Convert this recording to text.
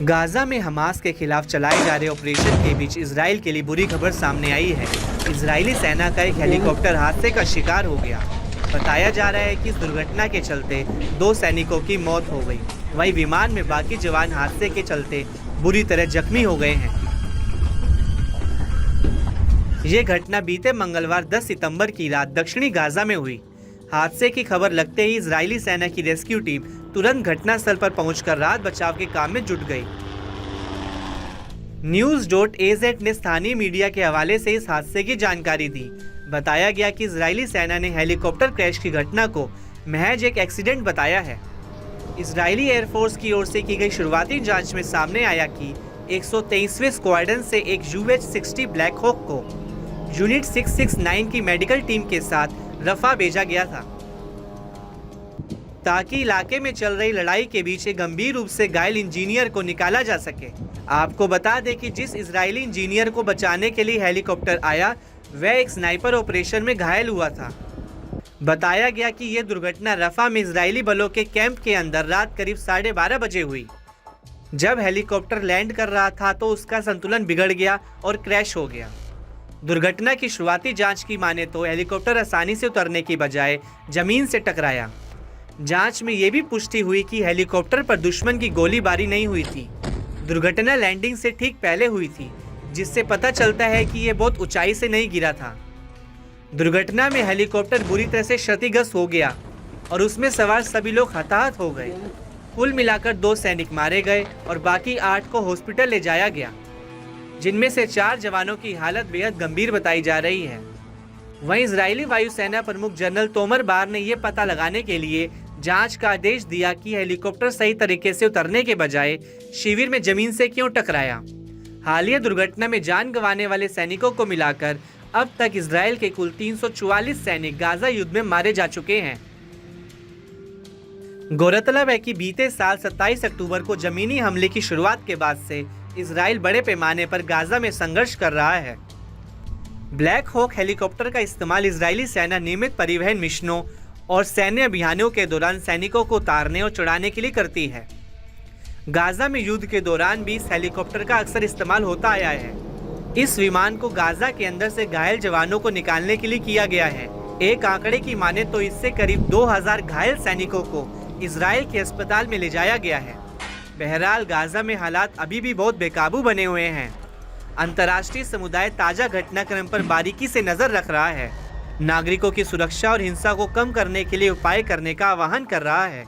Gaza में Hamas के खिलाफ चलाए जा रहे ऑपरेशन के बीच इजराइल के लिए बुरी खबर सामने आई है। इजरायली सेना का एक हेलीकॉप्टर हादसे का शिकार हो गया। बताया जा रहा है कि इस दुर्घटना के चलते 2 सैनिकों की मौत हो गई। वहीं विमान में बाकी जवान हादसे के चलते बुरी तरह जख्मी हो गए हैं। ये घटना बीते मंगलवार 10 सितंबर की रात दक्षिणी गाजा में हुई। हादसे की खबर लगते ही इजरायली सेना की रेस्क्यू टीम तुरंत घटनास्थल पर पहुंचकर राहत बचाव के काम में जुट गई। News.az ने स्थानीय मीडिया के हवाले से इस हादसे की जानकारी दी। बताया गया कि इजरायली सेना ने हेलीकॉप्टर क्रैश की घटना को महज एक एक्सीडेंट बताया है। इजरायली एयरफोर्स की ओर से की गई शुरुआती जांच में सामने आया कि 123वें स्क्वाड्रन से एक UH-60 ब्लैक हॉक को यूनिट 669 की मेडिकल टीम के साथ रफा भेजा गया था, ताकि इलाके में चल रही लड़ाई के बीच एक गंभीर रूप से घायल इंजीनियर को निकाला जा सके। आपको बता दें कि जिस इजरायली इंजीनियर को बचाने के लिए हेलीकॉप्टर आया, वह एक स्नाइपर ऑपरेशन में घायल हुआ था। बताया गया कि यह दुर्घटना रफा में इजरायली बलों के कैंप के अंदर रात करीब 12:30 बजे हुई। जब हेलीकॉप्टर लैंड कर रहा था तो उसका संतुलन बिगड़ गया और क्रैश हो गया। दुर्घटना की शुरुआती जांच की माने तो हेलीकॉप्टर आसानी से उतरने की बजाय जमीन से टकराया। जांच में यह भी पुष्टि हुई कि हेलीकॉप्टर पर दुश्मन की गोलीबारी नहीं हुई थी। दुर्घटना लैंडिंग से ठीक पहले हुई थी, जिससे पता चलता है कि यह बहुत ऊंचाई से नहीं गिरा था। दुर्घटना में हेलीकॉप्टर बुरी तरह से क्षतिग्रस्त हो गया और उसमें सवार सभी लोग हताहत हो गए। कुल मिलाकर 2 सैनिक मारे गए और बाकी 8 को हॉस्पिटल ले जाया गया, जिनमें से 4 जवानों की हालत बेहद गंभीर बताई जा रही है। वहीं इजरायली वायुसेना प्रमुख जनरल तोमर बार ने यह पता लगाने के लिए जांच का आदेश दिया कि हेलीकॉप्टर सही तरीके से उतरने के बजाय शिविर में जमीन से क्यों टकराया। हालिया दुर्घटना में जान गंवाने वाले सैनिकों को मिलाकर अब तक इजराइल के कुल 344 सैनिक गाजा युद्ध में मारे जा चुके हैं। गौरतलब है कि बीते साल 27 अक्टूबर को जमीनी हमले की शुरुआत के बाद से इजराइल बड़े पैमाने पर गाजा में संघर्ष कर रहा है। ब्लैक हॉक हेलीकॉप्टर का इस्तेमाल इजरायली सेना नियमित परिवहन मिशनों और सैन्य अभियानों के दौरान सैनिकों को उतारने और चढ़ाने के लिए करती है। गाजा में युद्ध के दौरान भी इस हेलीकॉप्टर का अक्सर इस्तेमाल होता आया है। इस विमान को गाजा के अंदर से घायल जवानों को निकालने के लिए किया गया है। एक आंकड़े की माने तो इससे करीब 2000 घायल सैनिकों को इजराइल के अस्पताल में ले जाया गया है। बहरहाल गाजा में हालात अभी भी बहुत बेकाबू बने हुए हैं। अंतर्राष्ट्रीय समुदाय ताज़ा घटनाक्रम पर बारीकी से नजर रख रहा है, नागरिकों की सुरक्षा और हिंसा को कम करने के लिए उपाय करने का आह्वान कर रहा है।